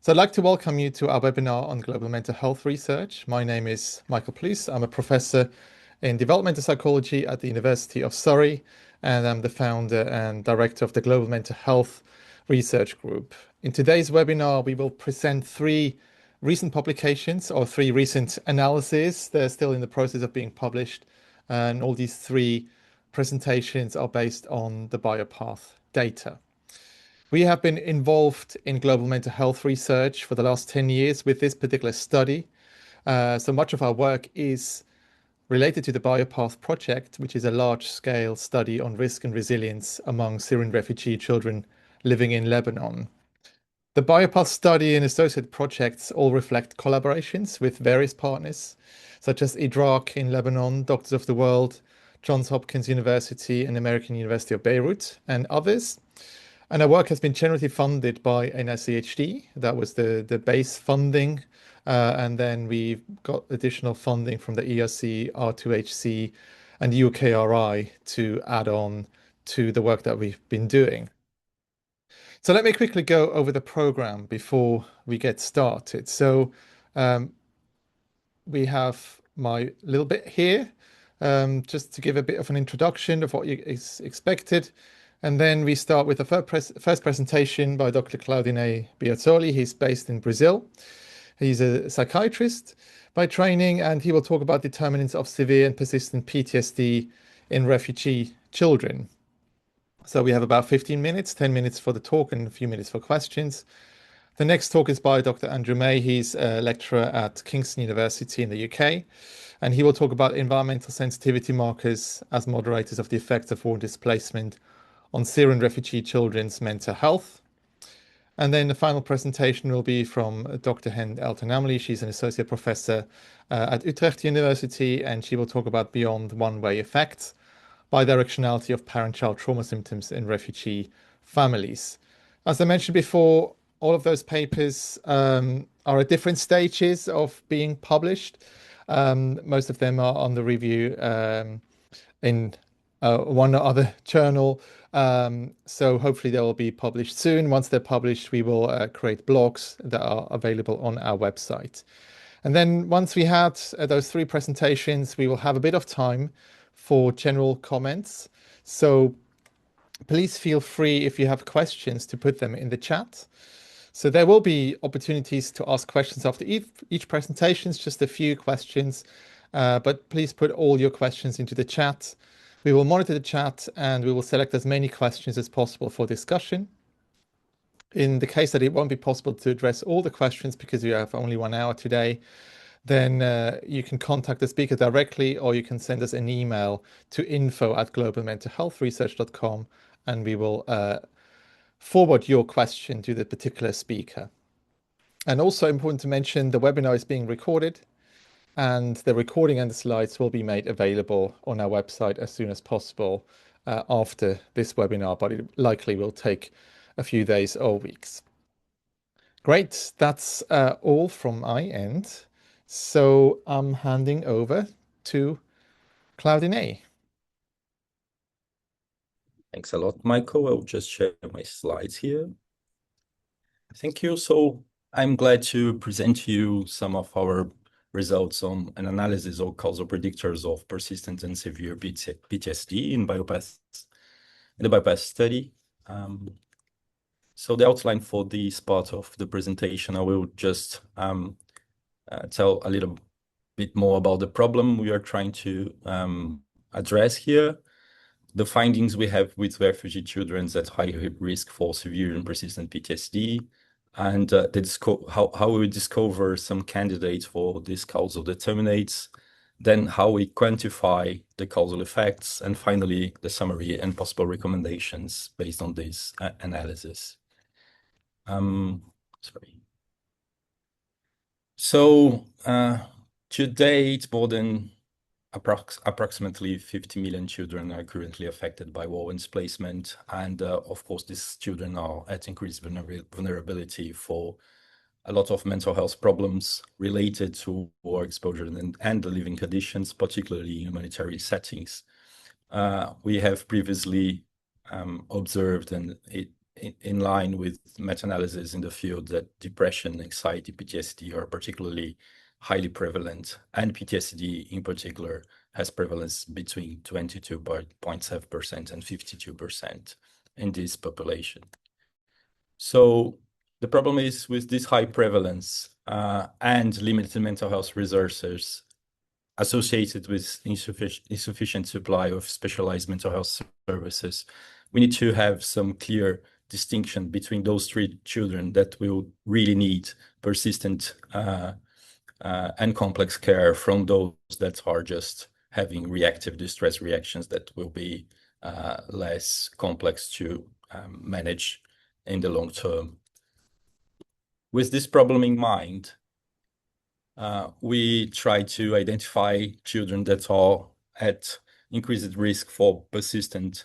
So I'd like to welcome you to our webinar on global mental health research. My name is Michael Pluess. I'm a professor in developmental psychology at the University of Surrey, and I'm the founder and director of the Global Mental Health Research Group. In today's webinar, we will present three recent publications or three recent analyses. They're still in the process of being published, and all these three presentations are based on the BIOPATH data. We have been involved in global mental health research for the last 10 years with this particular study. So much of our work is related to the BIOPATH project, which is a large-scale study on risk and resilience among Syrian refugee children living in Lebanon. The BIOPATH study and associated projects all reflect collaborations with various partners, such as Utrecht in Lebanon, Doctors of the World, Johns Hopkins University, and American University of Beirut, and others. And our work has been generally funded by NICHD. That was the base funding. And then we've got additional funding from the ERC, R2HC, and UKRI to add on to the work that we've been doing. So let me quickly go over the program before we get started. So we have my little bit here, just to give a bit of an introduction of what is expected. And then we start with the first presentation by Dr. Claudinei Biazoli. He's based in Brazil. He's a psychiatrist by training, and he will talk about determinants of severe and persistent PTSD in refugee children. So we have about 15 minutes, 10 minutes for the talk and a few minutes for questions. The next talk is by Dr. Andrew May. He's a lecturer at Kingston University in the UK, and he will talk about environmental sensitivity markers as moderators of the effects of war and displacement on Syrian refugee children's mental health. And then the final presentation will be from Dr. Hend Eltanamly. She's an associate professor at Utrecht University, and she will talk about beyond one-way effects, bidirectionality of parent-child trauma symptoms in refugee families. As I mentioned before, all of those papers are at different stages of being published. Most of them are on the review in one or other journal. So hopefully they will be published soon. Once they're published, we will create blogs that are available on our website. And then once we had those three presentations, we will have a bit of time for general comments. So please feel free, if you have questions, to put them in the chat. So there will be opportunities to ask questions after each presentation, just a few questions, but please put all your questions into the chat. We will monitor the chat and we will select as many questions as possible for discussion. In the case that it won't be possible to address all the questions because we have only 1 hour today, then you can contact the speaker directly, or you can send us an email to info@globalmentalhealthresearch.com, and we will forward your question to the particular speaker. And also important to mention, the webinar is being recorded, and the recording and the slides will be made available on our website as soon as possible after this webinar, but it likely will take a few days or weeks. Great, that's all from my end. So I'm handing over to Claudinei. Thanks a lot, Michael. I'll just share my slides here. Thank you. So I'm glad to present to you some of our results on an analysis of causal predictors of persistent and severe PTSD in the BIOPATH study. So the outline for this part of the presentation, I will just tell a little bit more about the problem we are trying to address here, the findings we have with refugee children at high risk for severe and persistent PTSD, and how we discover some candidates for these causal determinants, then how we quantify the causal effects, and finally the summary and possible recommendations based on this analysis. So to date, more than approximately 50 million children are currently affected by war and displacement, and of course these children are at increased vulnerability for a lot of mental health problems related to war exposure and the living conditions, particularly in humanitarian settings. We have previously observed, and in line with meta-analysis in the field that depression, anxiety, PTSD are particularly highly prevalent, and PTSD in particular has prevalence between 22.7% and 52% in this population. So the problem is with this high prevalence and limited mental health resources associated with insufficient supply of specialized mental health services, we need to have some clear distinction between those three children that will really need persistent and complex care from those that are just having reactive distress reactions that will be less complex to manage in the long term. With this problem in mind, we try to identify children that are at increased risk for persistent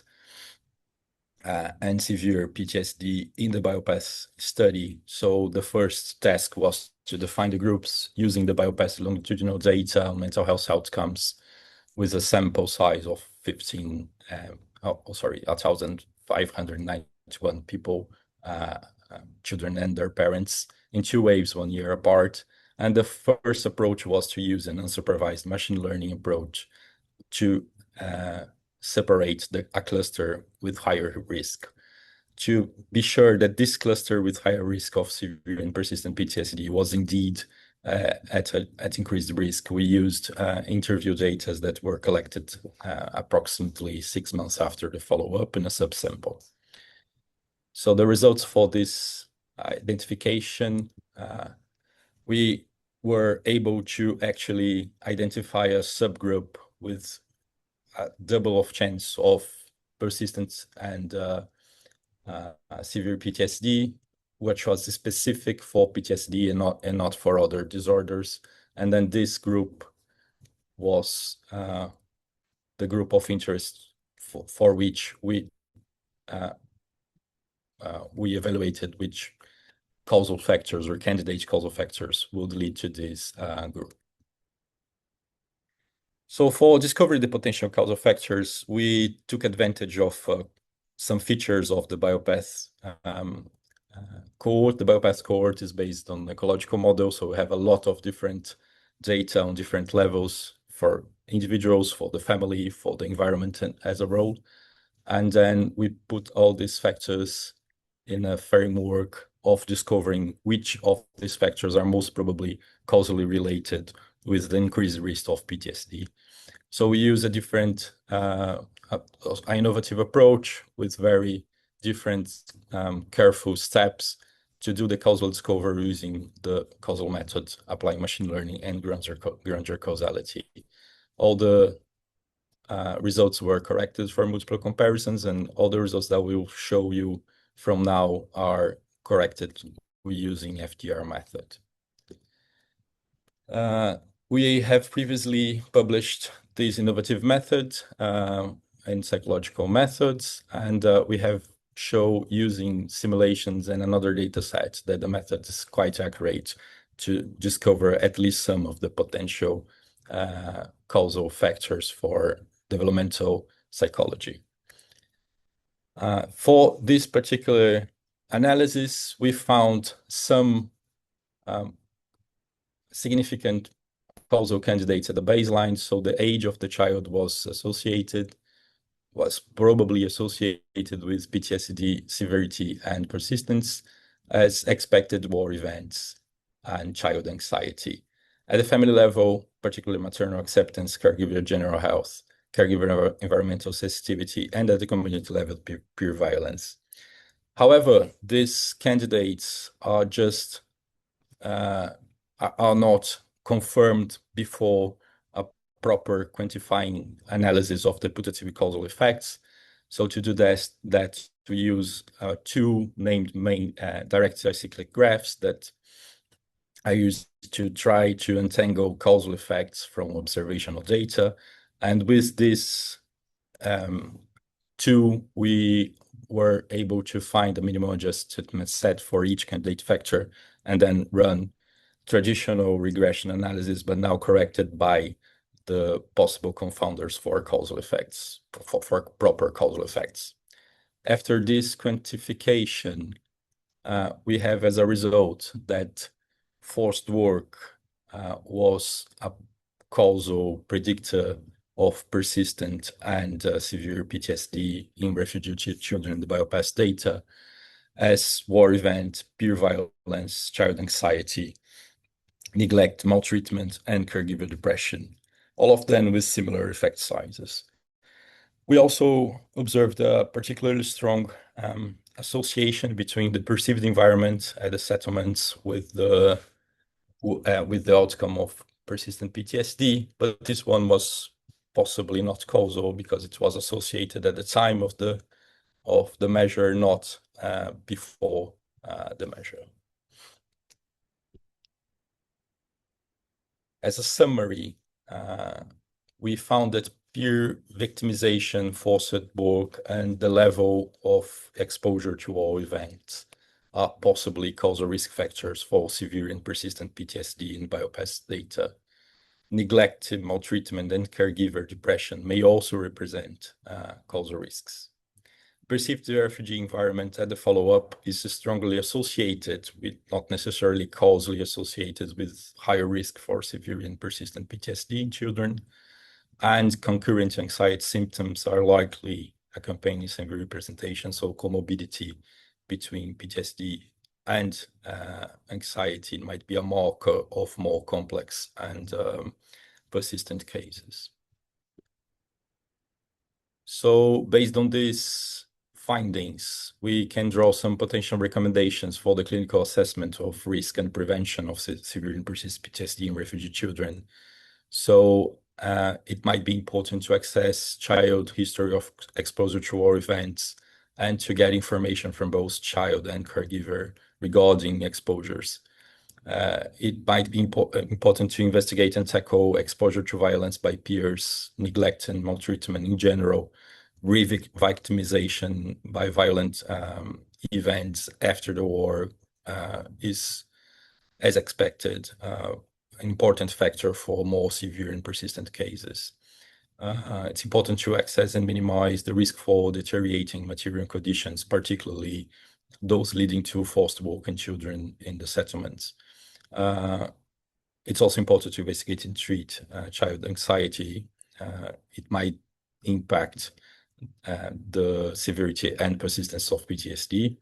and severe PTSD in the BIOPATH study. So the first task was to define the groups using the BIOPATH longitudinal data on mental health outcomes with a sample size of 1,591 people, children and their parents, in 2 waves, 1 year apart. And the first approach was to use an unsupervised machine learning approach to separate a cluster with higher risk. To be sure that this cluster with higher risk of severe and persistent PTSD was indeed at increased risk, we used interview data that were collected approximately 6 months after the follow-up in a subsample. So the results for this identification, we were able to actually identify a subgroup with a double of chance of persistent and severe PTSD, which was specific for PTSD and not for other disorders. And then this group was the group of interest for which we evaluated which causal factors or candidate causal factors would lead to this group. So for discovering the potential causal factors, we took advantage of some features of the BIOPATH cohort. The BIOPATH cohort is based on ecological model, so we have a lot of different data on different levels for individuals, for the family, for the environment as a whole. And then we put all these factors in a framework of discovering which of these factors are most probably causally related with the increased risk of PTSD. So we use a different innovative approach with very different careful steps to do the causal discovery using the causal method, applying machine learning and Granger causality. All the results were corrected for multiple comparisons, and all the results that we will show you from now are corrected using FDR method. We have previously published this innovative method and psychological methods, and we have shown using simulations and another data set that the method is quite accurate to discover at least some of the potential causal factors for developmental psychology. For this particular analysis, we found some significant causal candidates at the baseline. So the age of the child was probably associated with PTSD severity and persistence, as expected war events and child anxiety. At the family level, particularly maternal acceptance, caregiver general health, caregiver environmental sensitivity, and at the community level, peer violence. However, these candidates are just are not confirmed before a proper quantifying analysis of the putative causal effects. So to do that we use 2 named main direct cyclic graphs that I use to try to untangle causal effects from observational data. And with this 2, we were able to find a minimum adjustment set for each candidate factor and then run traditional regression analysis, but now corrected by the possible confounders for causal effects, for proper causal effects. After this quantification, we have as a result that forced work was a causal predictor of persistent and severe PTSD in refugee children in the BIOPATH data, as war event, peer violence, child anxiety, neglect, maltreatment, and caregiver depression, all of them with similar effect sizes. We also observed a particularly strong association between the perceived environment at the settlements with the outcome of persistent PTSD, but this one was possibly not causal because it was associated at the time of the measure, not before the measure. As a summary, we found that peer victimization, forced work, and the level of exposure to all events are possibly causal risk factors for severe and persistent PTSD in BIOPATH data. Neglect, maltreatment, and caregiver depression may also represent causal risks. Perceived refugee environment at the follow-up is strongly associated with, not necessarily causally associated with, higher risk for severe and persistent PTSD in children, and concurrent anxiety symptoms are likely accompanying severe presentation, so comorbidity between PTSD and anxiety might be a marker of more complex and persistent cases. So based on these findings, we can draw some potential recommendations for the clinical assessment of risk and prevention of severe and persistent PTSD in refugee children. So it might be important to access child history of exposure to war events and to get information from both child and caregiver regarding exposures. It might be important to investigate and tackle exposure to violence by peers, neglect and maltreatment in general, re-victimization by violent events after the war is, as expected, an important factor for more severe and persistent cases. It's important to access and minimize the risk for deteriorating material conditions, particularly those leading to forced work in children in the settlements. It's also important to investigate and treat child anxiety. It might impact the severity and persistence of PTSD.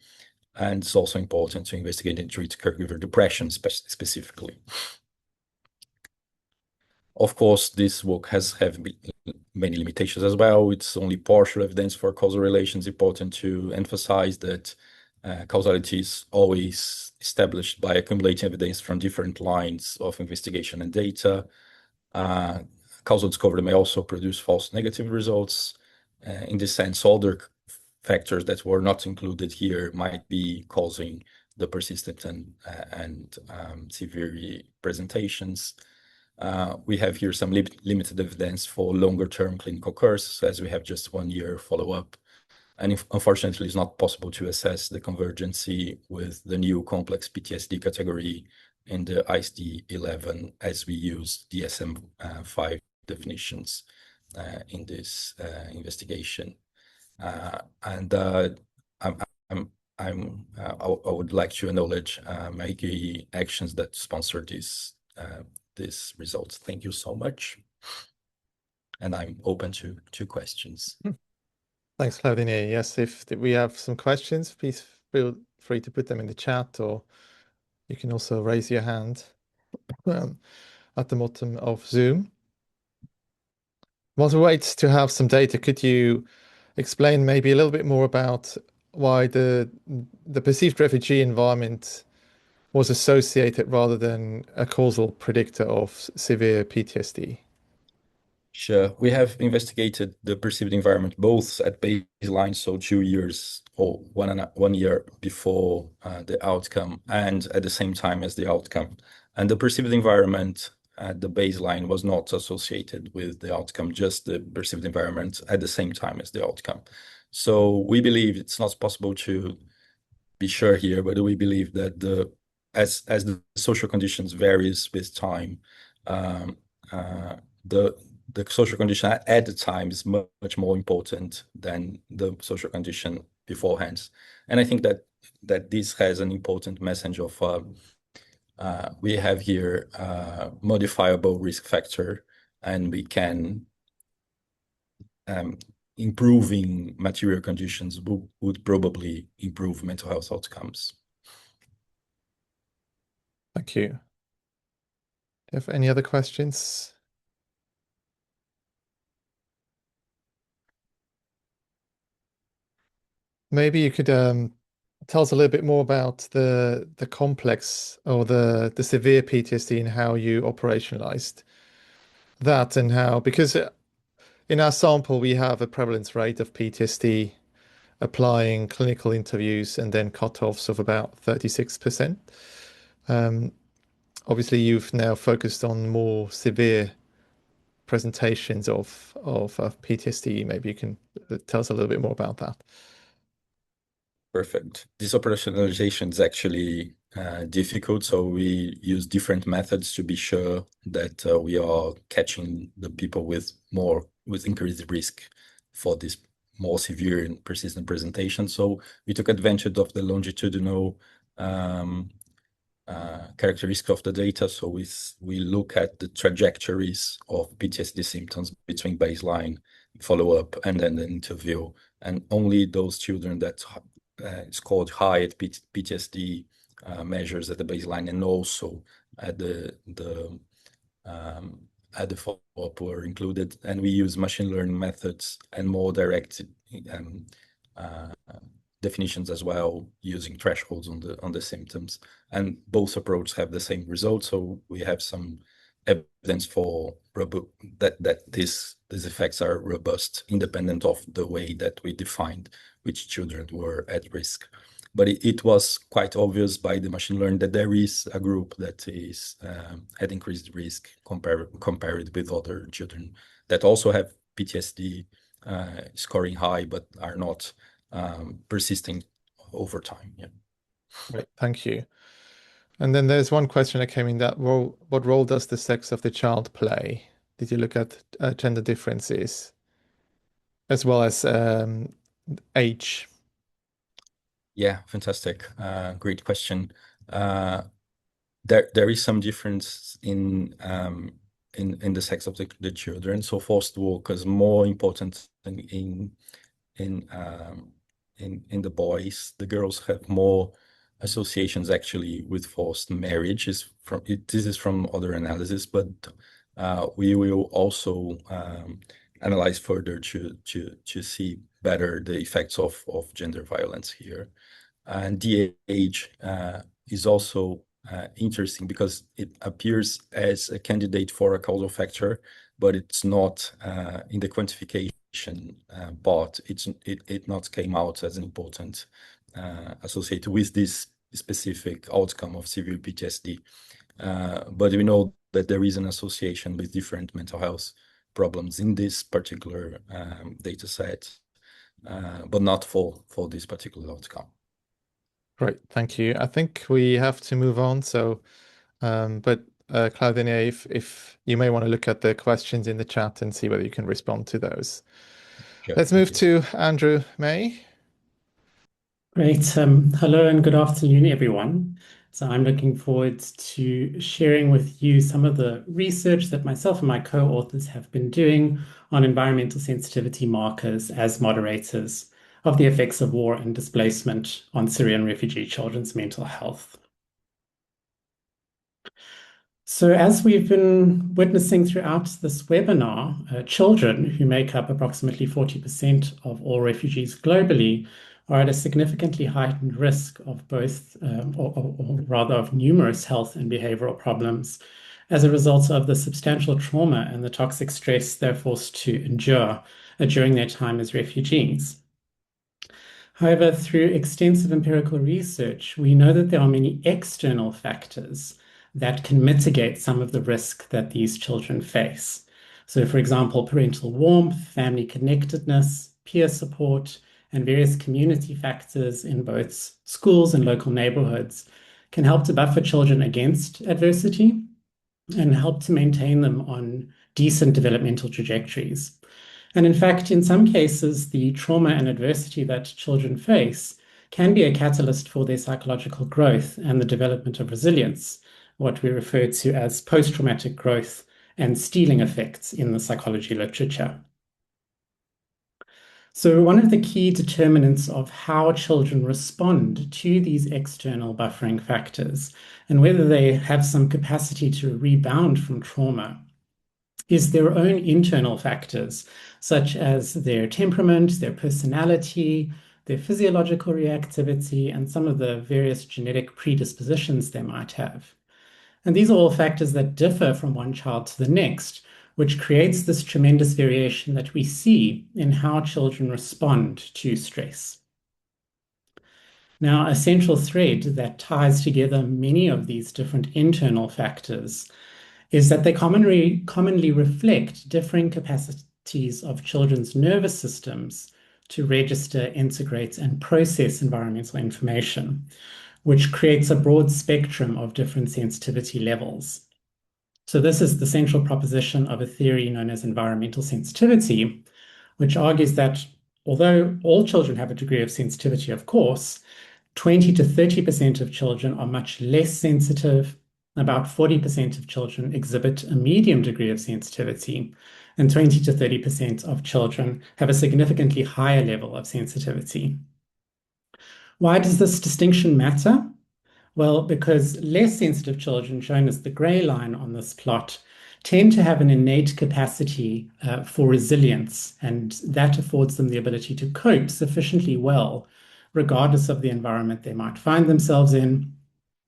And it's also important to investigate and treat caregiver depression specifically. Of course, this work has many limitations as well. It's only partial evidence for causal relations. Important to emphasize that causality is always established by accumulating evidence from different lines of investigation and data. Causal discovery may also produce false negative results. In this sense, other factors that were not included here might be causing the persistent and severe presentations. We have here some limited evidence for longer-term clinical courses, as we have just 1 year follow-up. And unfortunately, it's not possible to assess the convergency with the new complex PTSD category in the ICD-11 as we use DSM-5 definitions in this investigation. I would like to acknowledge Maggie Actions that sponsored this results. Thank you so much. And I'm open to questions. Thanks, Claudinei. Yes, if we have some questions, please feel free to put them in the chat, or you can also raise your hand at the bottom of Zoom. While we wait to have some data, could you explain maybe a little bit more about why the perceived refugee environment was associated rather than a causal predictor of severe PTSD? Sure. We have investigated the perceived environment both at baseline, so 2 years or 1 year before the outcome, and at the same time as the outcome. And the perceived environment at the baseline was not associated with the outcome, just the perceived environment at the same time as the outcome. So we believe it's not possible to be sure here, but we believe that as the social conditions varies with time, the social condition at the time is much more important than the social condition beforehand. And I think that this has an important message of we have here a modifiable risk factor, and we can improving material conditions would probably improve mental health outcomes. Thank you. Do you have any other questions? Maybe you could tell us a little bit more about the complex or the severe PTSD and how you operationalized that, and how, because in our sample we have a prevalence rate of PTSD applying clinical interviews and then cutoffs of about 36%. Obviously, you've now focused on more severe presentations of PTSD. Maybe you can tell us a little bit more about that. Perfect. This operationalization is actually difficult, so we use different methods to be sure that we are catching the people with increased risk for this more severe and persistent presentation. So we took advantage of the longitudinal characteristics of the data. So we look at the trajectories of PTSD symptoms between baseline, follow-up, and then the interview, and only those children that scored high at PTSD measures at the baseline and also at the follow-up were included. And we use machine learning methods and more direct definitions as well, using thresholds on the symptoms. And both approaches have the same result. So we have some evidence for that these effects are robust, independent of the way that we defined which children were at risk. But it was quite obvious by the machine learning that there is a group that is at increased risk compared with other children that also have PTSD scoring high, but are not persisting over time. Yeah. Great, thank you. And then there's one question that came in, that what role does the sex of the child play? Did you look at gender differences as well as age? Yeah, fantastic. Great question. There is some difference in the sex of the children. So forced work is more important than in the boys. The girls have more associations actually with forced marriage. This is from other analysis, but we will also analyze further to see better the effects of gender violence here. And the age is also interesting because it appears as a candidate for a causal factor, but it's not in the quantification part. It not came out as an important associated with this specific outcome of severe PTSD. But we know that there is an association with different mental health problems in this particular data set, but not for this particular outcome. Great, thank you. I think we have to move on. So, but Claudinei, if you may want to look at the questions in the chat and see whether you can respond to those. Sure, Let's move to Andrew May. Great. Hello and good afternoon, everyone. So I'm looking forward to sharing with you some of the research that myself and my co-authors have been doing on environmental sensitivity markers as moderators of the effects of war and displacement on Syrian refugee children's mental health. So as we've been witnessing throughout this webinar, children, who make up approximately 40% of all refugees globally, are at a significantly heightened risk of both, or rather of numerous health and behavioral problems as a result of the substantial trauma and the toxic stress they're forced to endure during their time as refugees. However, through extensive empirical research, we know that there are many external factors that can mitigate some of the risk that these children face. So, for example, parental warmth, family connectedness, peer support, and various community factors in both schools and local neighborhoods can help to buffer children against adversity and help to maintain them on decent developmental trajectories. And in fact, in some cases, the trauma and adversity that children face can be a catalyst for their psychological growth and the development of resilience, what we refer to as post-traumatic growth and stealing effects in the psychology literature. So one of the key determinants of how children respond to these external buffering factors and whether they have some capacity to rebound from trauma is their own internal factors, such as their temperament, their personality, their physiological reactivity, and some of the various genetic predispositions they might have. And these are all factors that differ from one child to the next, which creates this tremendous variation that we see in how children respond to stress. Now, a central thread that ties together many of these different internal factors is that they commonly reflect differing capacities of children's nervous systems to register, integrate, and process environmental information, which creates a broad spectrum of different sensitivity levels. So this is the central proposition of a theory known as environmental sensitivity, which argues that although all children have a degree of sensitivity, of course, 20 to 30% of children are much less sensitive. About 40% of children exhibit a medium degree of sensitivity, and 20 to 30% of children have a significantly higher level of sensitivity. Why does this distinction matter? Well, because less sensitive children, shown as the gray line on this plot, tend to have an innate capacity for resilience, and that affords them the ability to cope sufficiently well, regardless of the environment they might find themselves in.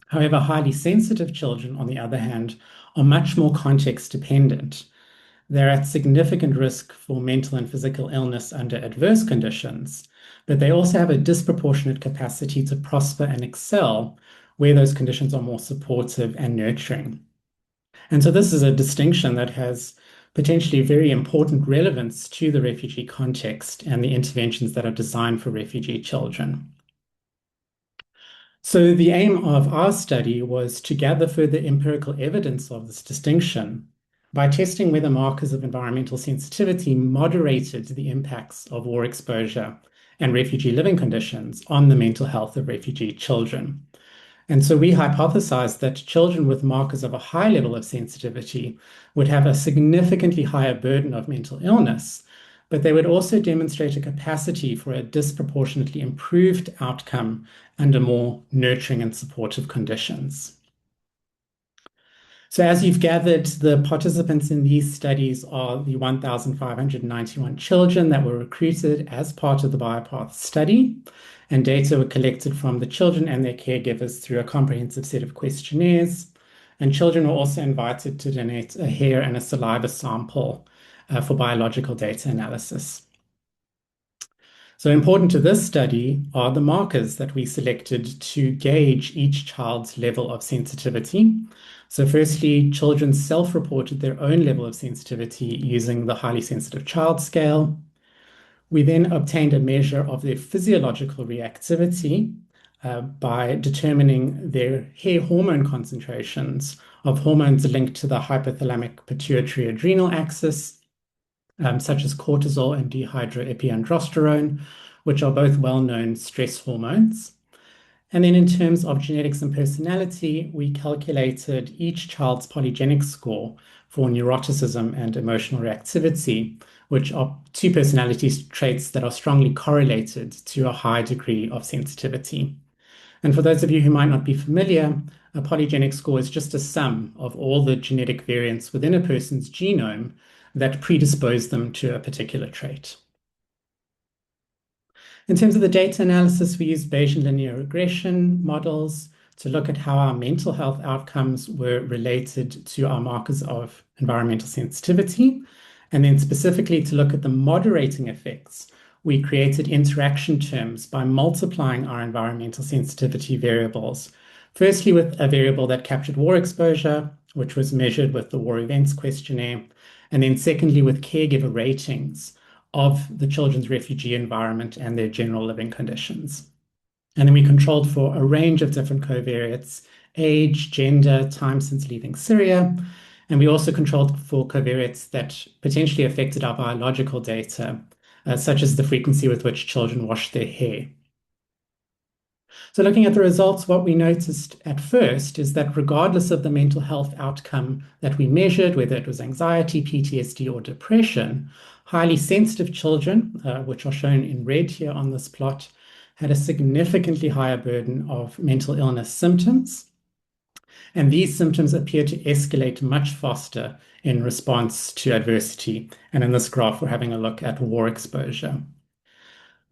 However, highly sensitive children, on the other hand, are much more context dependent. They're at significant risk for mental and physical illness under adverse conditions, but they also have a disproportionate capacity to prosper and excel where those conditions are more supportive and nurturing. And so this is a distinction that has potentially very important relevance to the refugee context and the interventions that are designed for refugee children. So the aim of our study was to gather further empirical evidence of this distinction by testing whether markers of environmental sensitivity moderated the impacts of war exposure and refugee living conditions on the mental health of refugee children. And so we hypothesized that children with markers of a high level of sensitivity would have a significantly higher burden of mental illness, but they would also demonstrate a capacity for a disproportionately improved outcome under more nurturing and supportive conditions. So as you've gathered, the participants in these studies are the 1,591 children that were recruited as part of the BIOPATH study, and data were collected from the children and their caregivers through a comprehensive set of questionnaires. And children were also invited to donate a hair and a saliva sample for biological data analysis. So important to this study are the markers that we selected to gauge each child's level of sensitivity. So firstly, children self-reported their own level of sensitivity using the highly sensitive child scale. We then obtained a measure of their physiological reactivity by determining their hair hormone concentrations of hormones linked to the hypothalamic pituitary adrenal axis, such as cortisol and dehydroepiandrosterone, which are both well-known stress hormones. And then in terms of genetics and personality, we calculated each child's polygenic score for neuroticism and emotional reactivity, which are two personality traits that are strongly correlated to a high degree of sensitivity. And for those of you who might not be familiar, a polygenic score is just a sum of all the genetic variants within a person's genome that predispose them to a particular trait. In terms of the data analysis, we used Bayesian linear regression models to look at how our mental health outcomes were related to our markers of environmental sensitivity. And then specifically to look at the moderating effects, we created interaction terms by multiplying our environmental sensitivity variables. Firstly, with a variable that captured war exposure, which was measured with the war events questionnaire. And then secondly, with caregiver ratings of the children's refugee environment and their general living conditions. And then we controlled for a range of different covariates: age, gender, time since leaving Syria. And we also controlled for covariates that potentially affected our biological data, such as the frequency with which children wash their hair. So looking at the results, what we noticed at first is that regardless of the mental health outcome that we measured, whether it was anxiety, PTSD, or depression, highly sensitive children, which are shown in red here on this plot, had a significantly higher burden of mental illness symptoms. And these symptoms appear to escalate much faster in response to adversity. And in this graph, we're having a look at war exposure.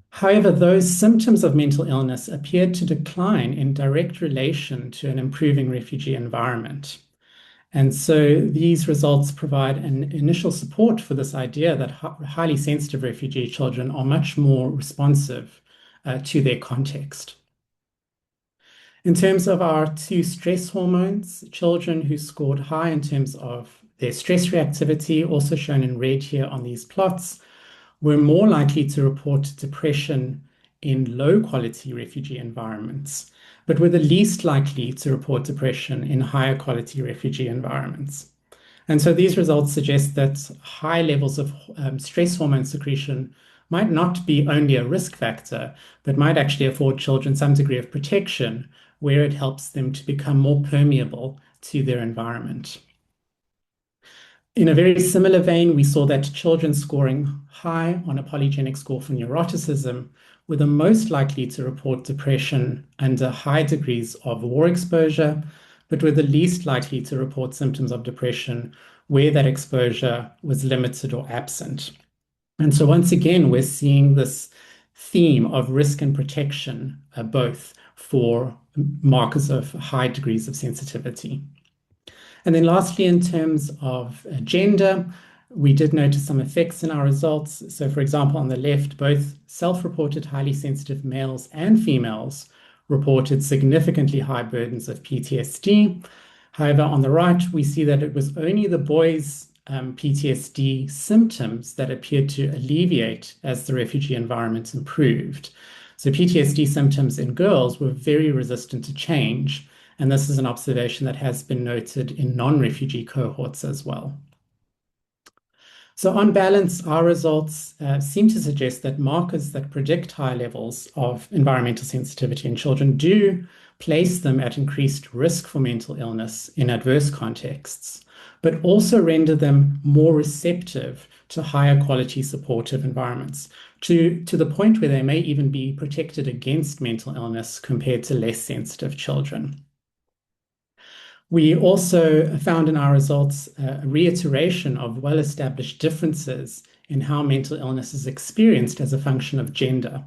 However, those symptoms of mental illness appeared to decline in direct relation to an improving refugee environment. And so these results provide an initial support for this idea that highly sensitive refugee children are much more responsive to their context. In terms of our two stress hormones, children who scored high in terms of their stress reactivity, also shown in red here on these plots, were more likely to report depression in low-quality refugee environments, but were the least likely to report depression in higher quality refugee environments. And so these results suggest that high levels of stress hormone secretion might not be only a risk factor, but might actually afford children some degree of protection where it helps them to become more permeable to their environment. In a very similar vein, we saw that children scoring high on a polygenic score for neuroticism were the most likely to report depression under high degrees of war exposure, but were the least likely to report symptoms of depression where that exposure was limited or absent. And so once again, we're seeing this theme of risk and protection, both for markers of high degrees of sensitivity. And then lastly, in terms of gender, we did notice some effects in our results. So for example, on the left, both self-reported highly sensitive males and females reported significantly high burdens of PTSD. However, on the right, we see that it was only the boys' PTSD symptoms that appeared to alleviate as the refugee environment improved. So PTSD symptoms in girls were very resistant to change. And this is an observation that has been noted in non-refugee cohorts as well. So on balance, our results seem to suggest that markers that predict high levels of environmental sensitivity in children do place them at increased risk for mental illness in adverse contexts, but also render them more receptive to higher quality supportive environments, to the point where they may even be protected against mental illness compared to less sensitive children. We also found in our results a reiteration of well-established differences in how mental illness is experienced as a function of gender.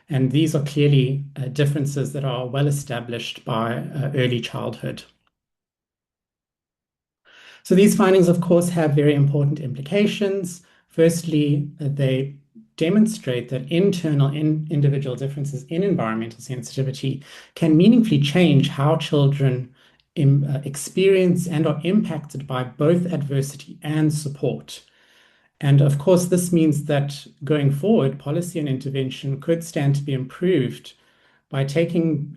And these are clearly differences that are well established by early childhood. So these findings, of course, have very important implications. Firstly, they demonstrate that internal individual differences in environmental sensitivity can meaningfully change how children experience and are impacted by both adversity and support. And of course, this means that going forward, policy and intervention could stand to be improved by taking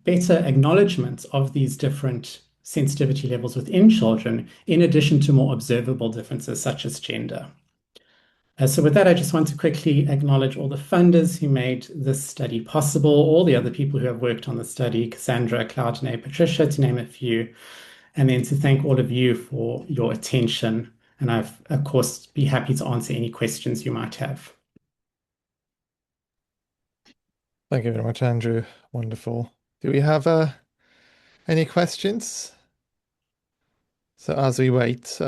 better acknowledgements of these different sensitivity levels within children, in addition to more observable differences such as gender. So with that, I just want to quickly acknowledge all the funders who made this study possible, all the other people who have worked on the study, Cassandra, Claudinei, Patricia, to name a few, and then to thank all of you for your attention. And I've, of course, be happy to answer any questions you might have. Thank you very much, Andrew. Wonderful. Do we have any questions? So as we wait,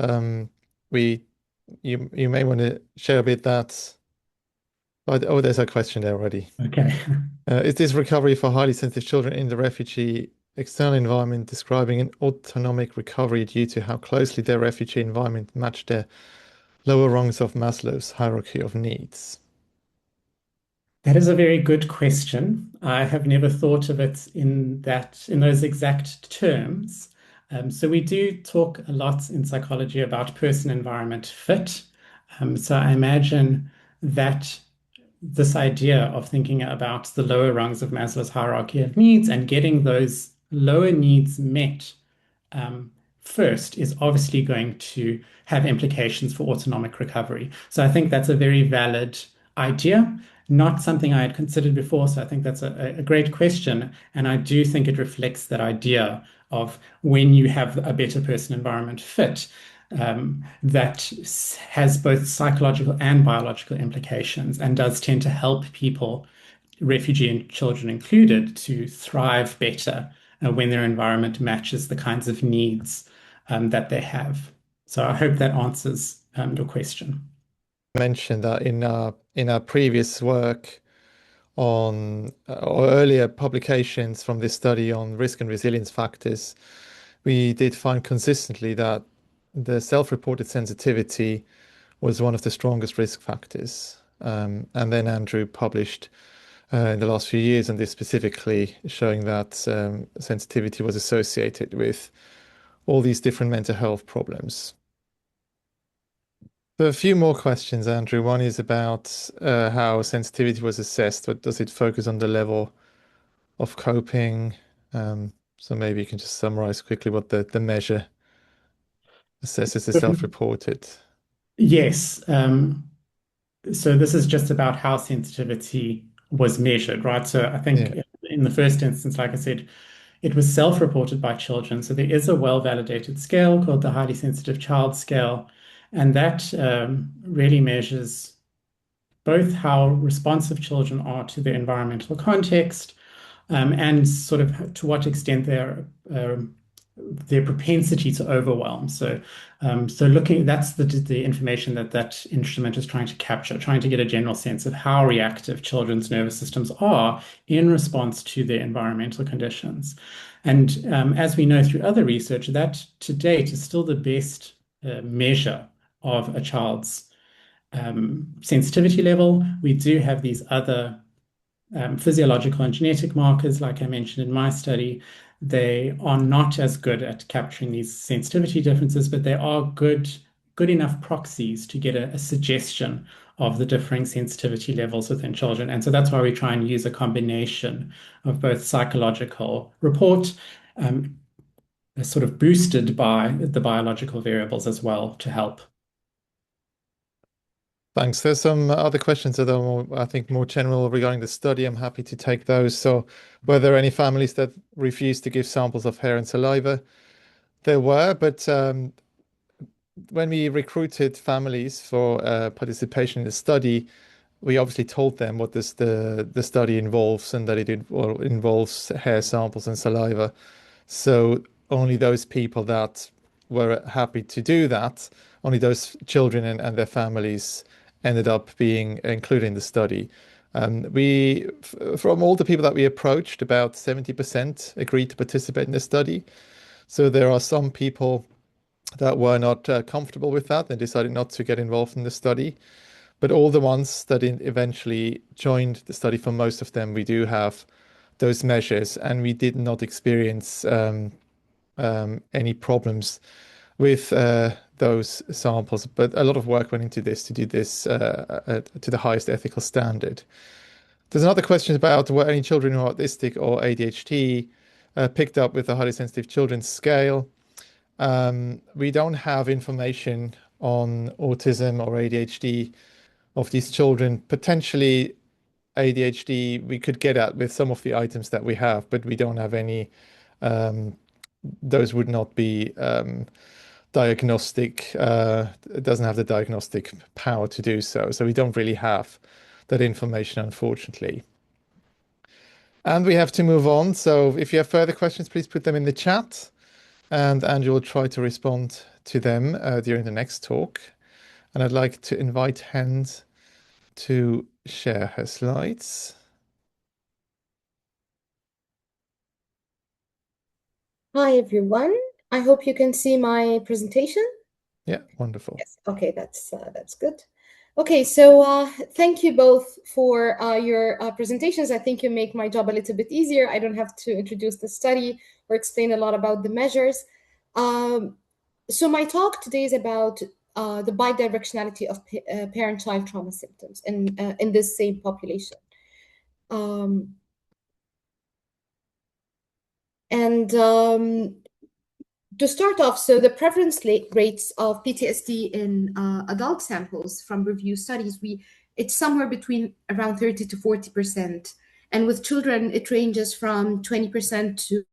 you may want to share a bit that. Oh, there's a question there already. Okay. Is this recovery for highly sensitive children in the refugee external environment describing an autonomic recovery due to how closely their refugee environment matched their lower rungs of Maslow's hierarchy of needs? That is a very good question. I have never thought of it in those exact terms. So we do talk a lot in psychology about person-environment fit. So I imagine that this idea of thinking about the lower rungs of Maslow's hierarchy of needs and getting those lower needs met first is obviously going to have implications for autonomic recovery. So I think that's a very valid idea, not something I had considered before. So I think that's a great question. And I do think it reflects that idea of when you have a better person environment fit, that has both psychological and biological implications and does tend to help people, refugee and children included, to thrive better when their environment matches the kinds of needs that they have. So I hope that answers your question. Mentioned that in our previous work on or earlier publications from this study on risk and resilience factors, we did find consistently that the self-reported sensitivity was one of the strongest risk factors. And then Andrew published in the last few years on this specifically, showing that sensitivity was associated with all these different mental health problems. So a few more questions, Andrew. One is about how sensitivity was assessed. What does it focus on the level of coping? So maybe you can just summarize quickly what the measure assesses the self-reported. Yes. So this is just about how sensitivity was measured, right? So I think in the first instance, like I said, it was self-reported by children. So there is a well-validated scale called the Highly Sensitive Child Scale, and that really measures both how responsive children are to their environmental context, and sort of to what extent their propensity to overwhelm. So looking, that's the information that instrument is trying to capture, trying to get a general sense of how reactive children's nervous systems are in response to their environmental conditions. And as we know through other research, that to date is still the best measure of a child's sensitivity level. We do have these other physiological and genetic markers, like I mentioned in my study. They are not as good at capturing these sensitivity differences, but they are good enough proxies to get a suggestion of the differing sensitivity levels within children. And so that's why we try and use a combination of both psychological report, sort of boosted by the biological variables as well to help. Thanks. There's some other questions that are more, I think, more general regarding the study. I'm happy to take those. So, were there any families that refused to give samples of hair and saliva? There were, but when we recruited families for participation in the study, we obviously told them what the study involves and that it involves hair samples and saliva. So only those people that were happy to do that, only those children and their families ended up being included in the study. From all the people that we approached, about 70% agreed to participate in the study. So there are some people that were not comfortable with that and decided not to get involved in the study. But all the ones that eventually joined the study, for most of them, we do have those measures, and we did not experience any problems with those samples. But a lot of work went into this to do this to the highest ethical standard. There's another question about were any children who are autistic or ADHD picked up with the highly sensitive children's scale. We don't have information on autism or ADHD of these children. Potentially ADHD we could get at with some of the items that we have, but we don't have any. Those would not be diagnostic. It doesn't have the diagnostic power to do so. So we don't really have that information, unfortunately. And we have to move on. So if you have further questions, please put them in the chat, and Andrew will try to respond to them during the next talk. And I'd like to invite Hend to share her slides. Hi, everyone. I hope you can see my presentation. Yeah, wonderful. Yes. Okay, that's good. Okay, so thank you both for your presentations. I think you make my job a little bit easier. I don't have to introduce the study or explain a lot about the measures. So my talk today is about the bidirectionality of parent-child trauma symptoms in this same population. to start off, so the prevalence rates of PTSD in adult samples from review studies, it's somewhere between around 30 to 40%. And with children, it ranges from 20% to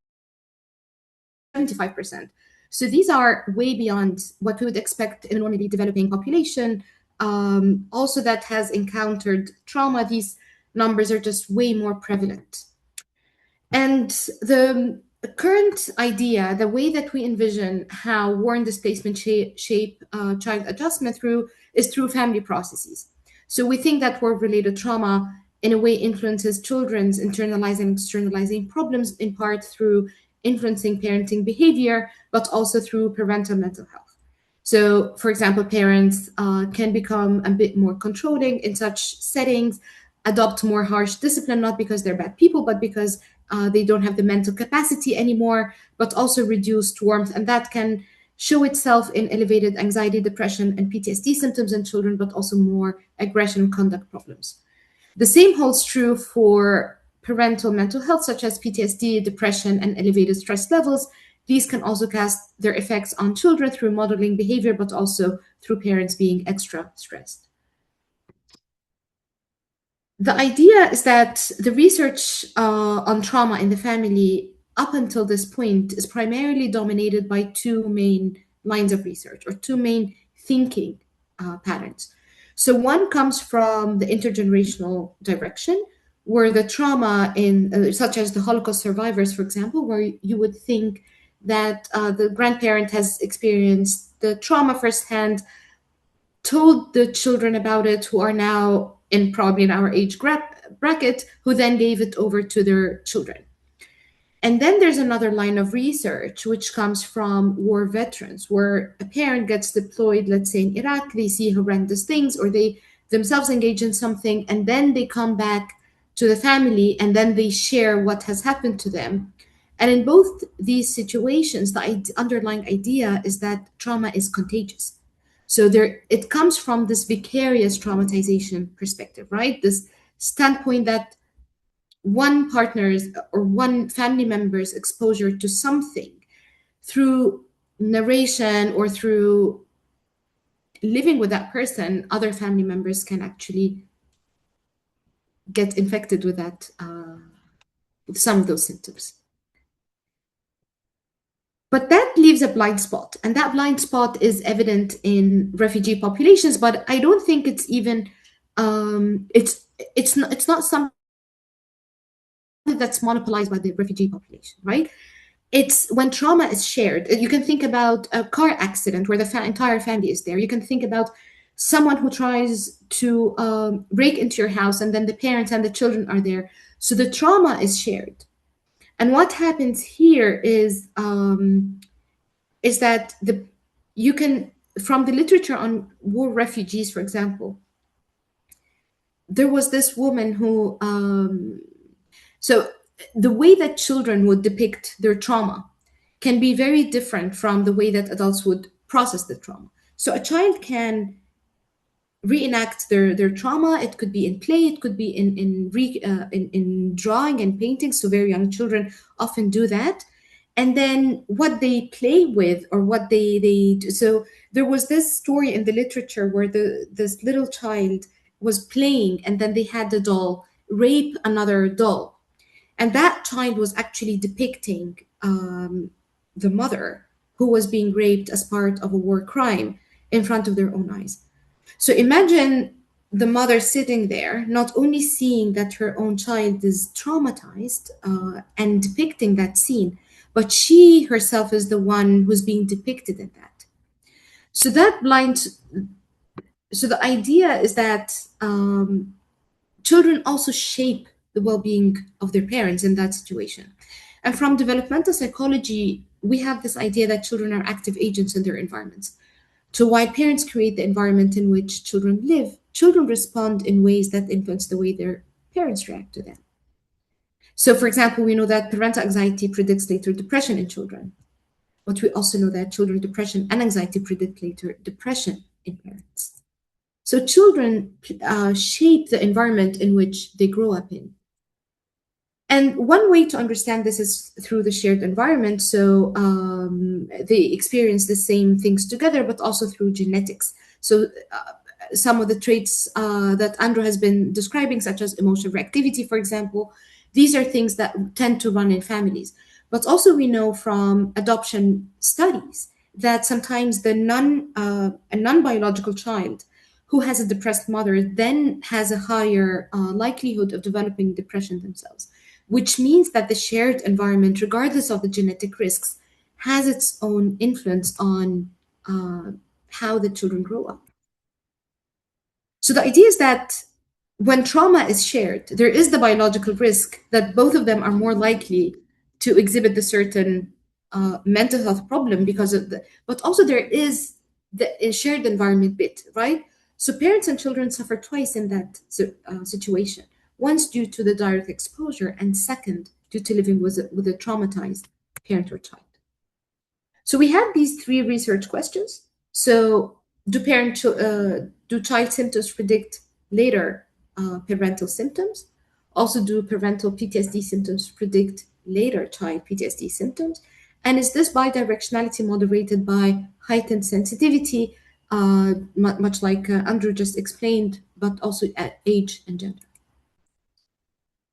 75%. So these are way beyond what we would expect in a normally developing population. Also that has encountered trauma, these numbers are just way more prevalent. And the current idea, the way that we envision how war and displacement shape child adjustment is through family processes. So we think that war-related trauma in a way influences children's internalizing and externalizing problems, in part through influencing parenting behavior, but also through parental mental health. So, for example, parents can become a bit more controlling in such settings, adopt more harsh discipline, not because they're bad people, but because they don't have the mental capacity anymore, but also reduced warmth. And that can show itself in elevated anxiety, depression, and PTSD symptoms in children, but also more aggression and conduct problems. The same holds true for parental mental health, such as PTSD, depression, and elevated stress levels. These can also cast their effects on children through modeling behavior, but also through parents being extra stressed. The idea is that the research on trauma in the family up until this point is primarily dominated by two main lines of research, or two main thinking patterns. So one comes from the intergenerational direction, where the trauma in, such as the Holocaust survivors, for example, where you would think that the grandparent has experienced the trauma firsthand, told the children about it, who are now probably in our age bracket, who then gave it over to their children. And then there's another line of research which comes from war veterans, where a parent gets deployed, let's say in Iraq, they see horrendous things, or they themselves engage in something, and then they come back to the family and then they share what has happened to them. And in both these situations, the underlying idea is that trauma is contagious. So it comes from this vicarious traumatization perspective, right? This standpoint that one partner's or one family member's exposure to something through narration or through living with that person, other family members can actually get infected with that, with some of those symptoms. But that leaves a blind spot, and that blind spot is evident in refugee populations. But I don't think it's even it's not something that's monopolized by the refugee population, right? It's when trauma is shared. You can think about a car accident where the entire family is there. You can think about someone who tries to break into your house, and then the parents and the children are there. So the trauma is shared. And what happens here is that you can, from the literature on war refugees, for example, there was this woman who, so the way that children would depict their trauma can be very different from the way that adults would process the trauma. So a child can reenact their trauma. It could be in play, it could be in drawing and painting. So very young children often do that. And then what they play with, or what they do. So there was this story in the literature where this little child was playing, and then they had the doll rape another doll. And that child was actually depicting the mother who was being raped as part of a war crime in front of their own eyes. So imagine the mother sitting there, not only seeing that her own child is traumatized and depicting that scene, but she herself is the one who's being depicted in that. So so the idea is that children also shape the well-being of their parents in that situation. And from developmental psychology, we have this idea that children are active agents in their environments. So while parents create the environment in which children live, children respond in ways that influence the way their parents react to them. So for example, we know that parental anxiety predicts later depression in children. But we also know that children's depression and anxiety predict later depression in parents. So children shape the environment in which they grow up in. And one way to understand this is through the shared environment. So they experience the same things together, but also through genetics. So some of the traits that Andrew has been describing, such as emotional reactivity, for example, these are things that tend to run in families. But also we know from adoption studies that sometimes a non-biological child who has a depressed mother then has a higher likelihood of developing depression themselves, which means that the shared environment, regardless of the genetic risks, has its own influence on how the children grow up. So the idea is that when trauma is shared, there is the biological risk that both of them are more likely to exhibit the certain mental health problem because of but also there is the shared environment bit, right? So parents and children suffer twice in that situation. Once due to the direct exposure, and second, due to living with a traumatized parent or child. So we had these 3 research questions. So do child symptoms predict later parental symptoms? Also, do parental PTSD symptoms predict later child PTSD symptoms? And is this bidirectionality moderated by heightened sensitivity, much like Andrew just explained, but also at age and gender?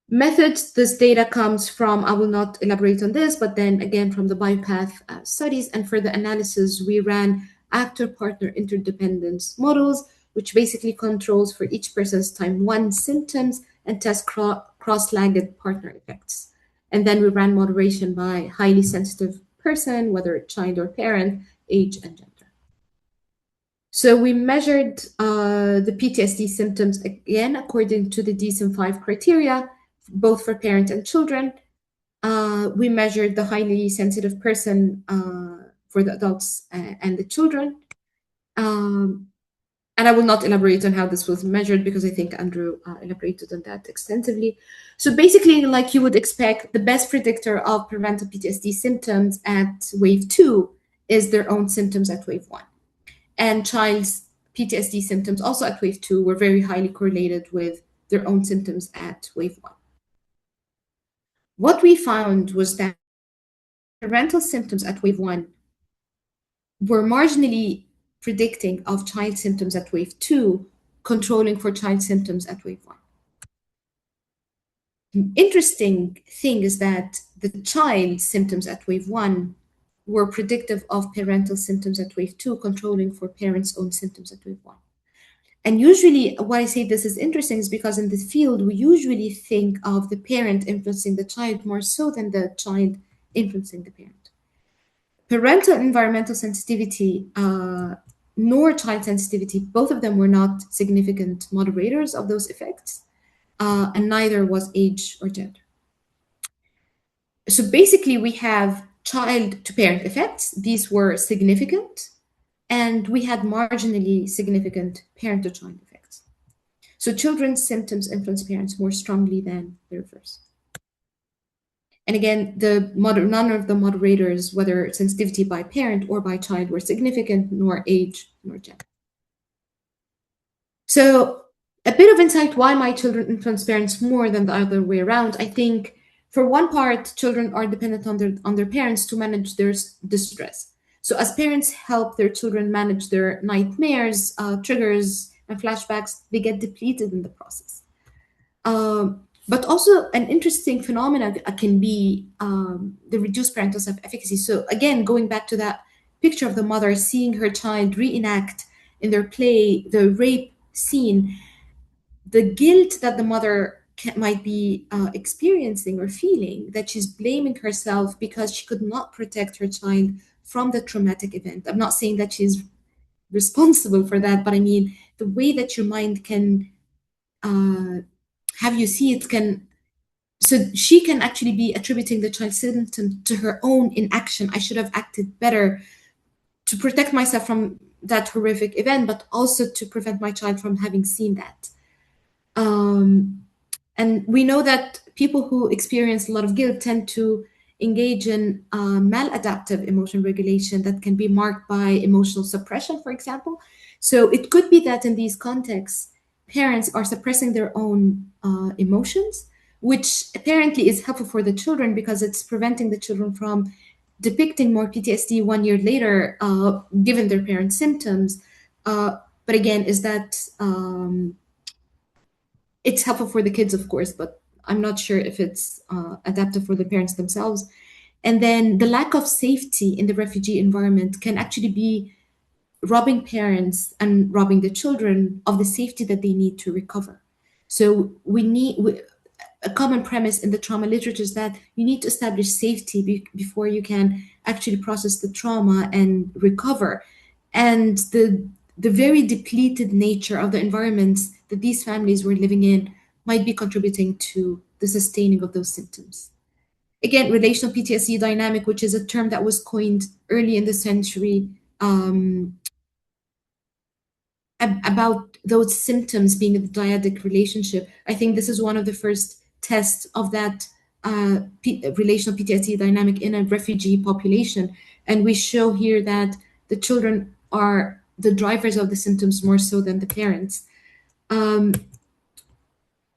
Methods, this data comes from, I will not elaborate on this, but then again from the BIOPATH studies. And for the analysis, we ran actor-partner interdependence models, which basically controls for each person's time 1 symptoms and test cross-legged partner effects. And then we ran moderation by highly sensitive person, whether child or parent, age and gender. So we measured the PTSD symptoms again according to the DSM-5 criteria, both for parents and children. We measured the highly sensitive person for the adults and the children. And I will not elaborate on how this was measured because I think Andrew elaborated on that extensively. So basically, like you would expect, the best predictor of parental PTSD symptoms at wave 2 is their own symptoms at wave 1. And child's PTSD symptoms also at wave 2 were very highly correlated with their own symptoms at wave 1. What we found was that parental symptoms at wave 1 were marginally predicting of child symptoms at wave 2, controlling for child symptoms at wave 1. The interesting thing is that the child symptoms at wave 1 were predictive of parental symptoms at wave 2, controlling for parents' own symptoms at wave 1. And usually, why I say this is interesting is because in the field, we usually think of the parent influencing the child more so than the child influencing the parent. Parental environmental sensitivity nor child sensitivity, both of them were not significant moderators of those effects, and neither was age or gender. So basically, we have child to parent effects. These were significant, and we had marginally significant parent to child effects. So children's symptoms influence parents more strongly than the reverse. And again, none of the moderators, whether sensitivity by parent or by child, were significant, nor age, nor gender. So a bit of insight why my children influence parents more than the other way around. I think for one part, children are dependent on their parents to manage their distress. So as parents help their children manage their nightmares, triggers, and flashbacks, they get depleted in the process. But also an interesting phenomenon can be the reduced parental self-efficacy. So again, going back to that picture of the mother seeing her child reenact in their play the rape scene, the guilt that the mother might be experiencing or feeling, that she's blaming herself because she could not protect her child from the traumatic event. I'm not saying that she's responsible for that, but I mean, the way that your mind can have you see it so she can actually be attributing the child's symptom to her own inaction. I should have acted better to protect myself from that horrific event, but also to prevent my child from having seen that. And we know that people who experience a lot of guilt tend to engage in maladaptive emotion regulation that can be marked by emotional suppression, for example. So it could be that in these contexts, parents are suppressing their own emotions, which apparently is helpful for the children because it's preventing the children from depicting more PTSD 1 year later, given their parents' symptoms. But again, is that it's helpful for the kids, of course, but I'm not sure if it's adaptive for the parents themselves. And then the lack of safety in the refugee environment can actually be robbing parents and robbing the children of the safety that they need to recover. So a common premise in the trauma literature is that you need to establish safety before you can actually process the trauma and recover. And the very depleted nature of the environments that these families were living in might be contributing to the sustaining of those symptoms. Again, relational PTSD dynamic, which is a term that was coined early in the century, about those symptoms being a dyadic relationship. I think this is one of the first tests of that relational PTSD dynamic in a refugee population. And we show here that the children are the drivers of the symptoms more so than the parents.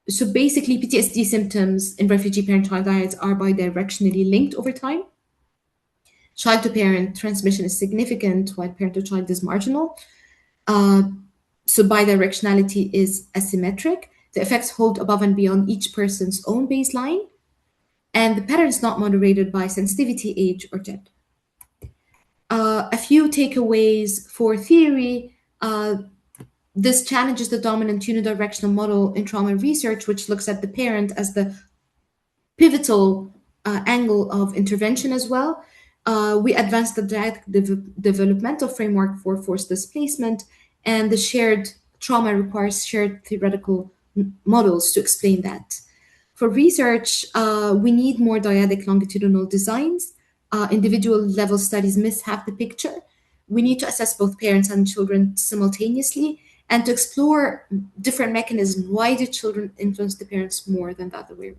So basically, PTSD symptoms in refugee parent-child dyads are bidirectionally linked over time. Child-to-parent transmission is significant, while parent-to-child is marginal. So bidirectionality is asymmetric. The effects hold above and beyond each person's own baseline, and the pattern is not moderated by sensitivity, age, or gender. A few takeaways for theory. This challenges the dominant unidirectional model in trauma research, which looks at the parent as the pivotal angle of intervention as well. We advanced the developmental framework for forced displacement, and the shared trauma requires shared theoretical models to explain that. For research, we need more dyadic longitudinal designs. Individual level studies miss half the picture. We need to assess both parents and children simultaneously and to explore different mechanisms. Why do children influence the parents more than the other way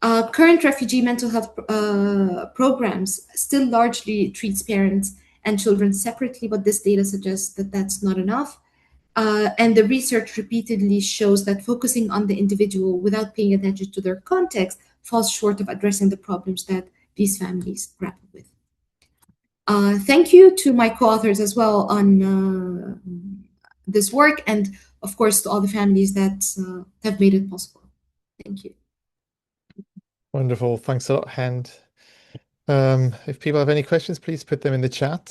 around? Current refugee mental health programs still largely treats parents and children separately, but this data suggests that that's not enough. And the research repeatedly shows that focusing on the individual without paying attention to their context falls short of addressing the problems that these families grapple with. Thank you to my co-authors as well on this work, and of course to all the families that have made it possible. Thank you. Wonderful. Thanks a lot, Hend. If people have any questions, please put them in the chat.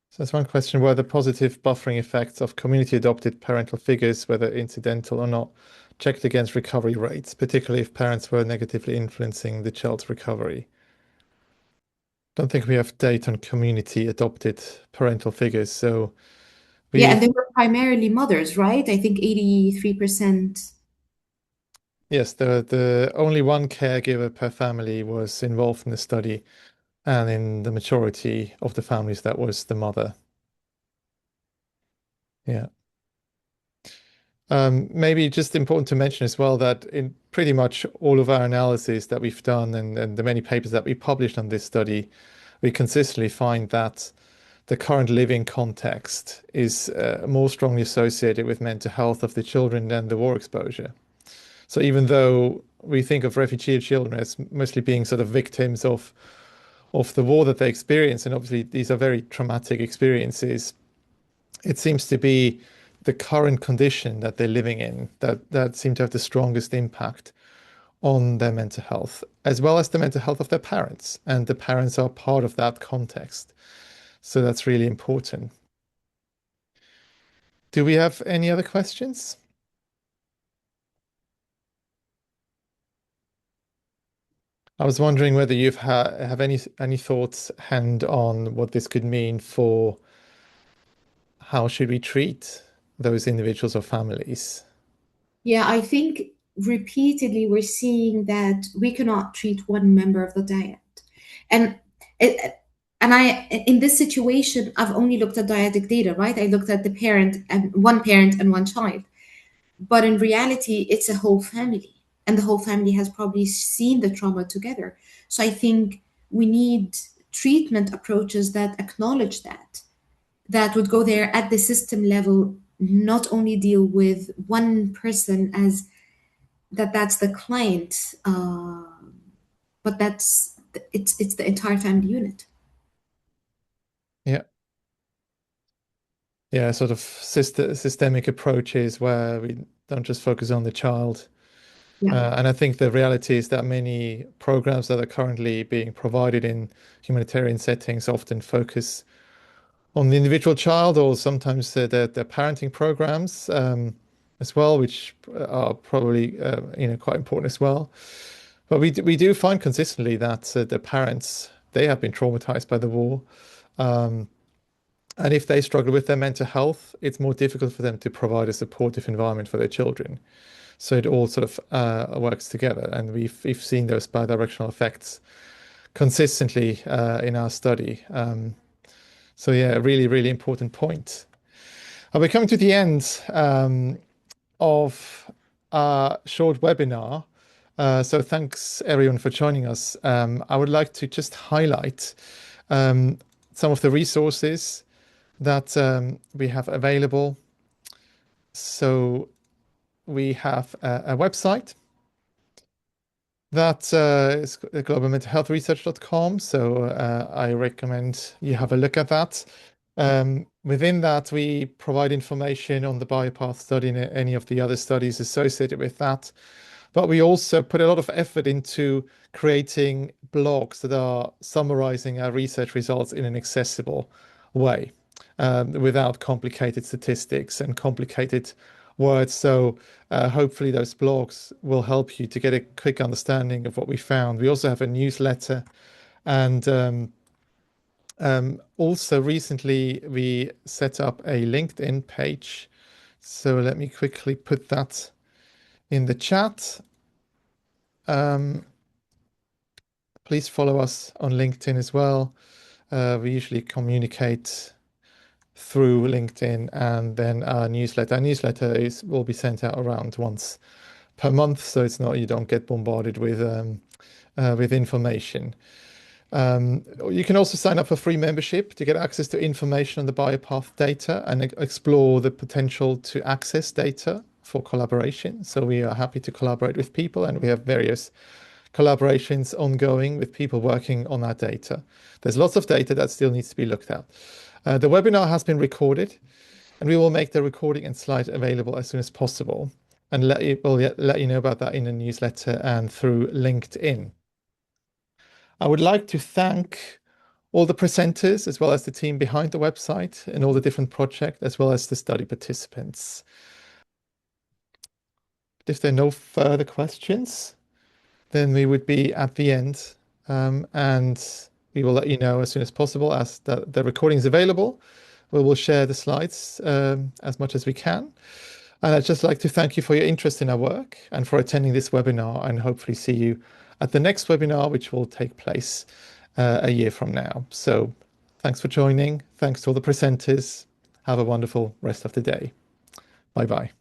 So there's one question: were the positive buffering effects of community-adopted parental figures, whether incidental or not, checked against recovery rates, particularly if parents were negatively influencing the child's recovery? Don't think we have data on community-adopted parental figures, so yeah, and they were primarily mothers, right? I think 83%. Yes, the only one caregiver per family was involved in the study, and in the majority of the families, that was the mother. Yeah. Maybe just important to mention as well that in pretty much all of our analyses that we've done and the many papers that we published on this study, we consistently find that the current living context is more strongly associated with mental health of the children than the war exposure. So even though we think of refugee children as mostly being sort of victims of the war that they experience, and obviously these are very traumatic experiences, it seems to be the current condition that they're living in that seem to have the strongest impact on their mental health, as well as the mental health of their parents. And the parents are part of that context. So that's really important. Do we have any other questions? I was wondering whether you have any thoughts, Hend, on what this could mean for how should we treat those individuals or families? Yeah, I think repeatedly we're seeing that we cannot treat one member of the dyad. And in this situation, I've only looked at dyadic data, right? I looked at the parent and one child. But in reality, it's a whole family. And the whole family has probably seen the trauma together. So I think we need treatment approaches that acknowledge that would go there at the system level not only deal with one person as that's the client, but it's the entire family unit. Yeah. Yeah, sort of systemic approaches where we don't just focus on the child. Yeah. And I think the reality is that many programs that are currently being provided in humanitarian settings often focus on the individual child, or sometimes the parenting programs as well, which are probably quite important as well. But we do find consistently that the parents, they have been traumatized by the war. And if they struggle with their mental health, it's more difficult for them to provide a supportive environment for their children. So it all sort of works together, and we've seen those bidirectional effects consistently in our study. So yeah, a really, really important point. We're coming to the end of our short webinar. So thanks everyone for joining us. I would like to just highlight some of the resources that we have available. So we have a website that is globalmentalhealthresearch.com. So I recommend you have a look at that. Within that, we provide information on the BIOPATH study and any of the other studies associated with that. But we also put a lot of effort into creating blogs that are summarizing our research results in an accessible way, without complicated statistics and complicated words. So hopefully those blogs will help you to get a quick understanding of what we found. We also have a newsletter, and also recently we set up a LinkedIn page. So let me quickly put that in the chat. Please follow us on LinkedIn as well. We usually communicate through LinkedIn, and then our newsletter. Our newsletter will be sent out around once per month, so it's not, you don't get bombarded with information. You can also sign up for free membership to get access to information on the BIOPATH data and explore the potential to access data for collaboration. So we are happy to collaborate with people, and we have various collaborations ongoing with people working on that data. There's lots of data that still needs to be looked at. The webinar has been recorded, and we will make the recording and slides available as soon as possible, and we'll let you know about that in the newsletter and through LinkedIn. I would like to thank all the presenters, as well as the team behind the website and all the different projects, as well as the study participants. If there are no further questions, then we would be at the end, and we will let you know as soon as possible as the recording is available. We will share the slides as much as we can. And I'd just like to thank you for your interest in our work and for attending this webinar, and hopefully see you at the next webinar, which will take place a year from now. So thanks for joining. Thanks to all the presenters. Have a wonderful rest of the day. Bye-bye.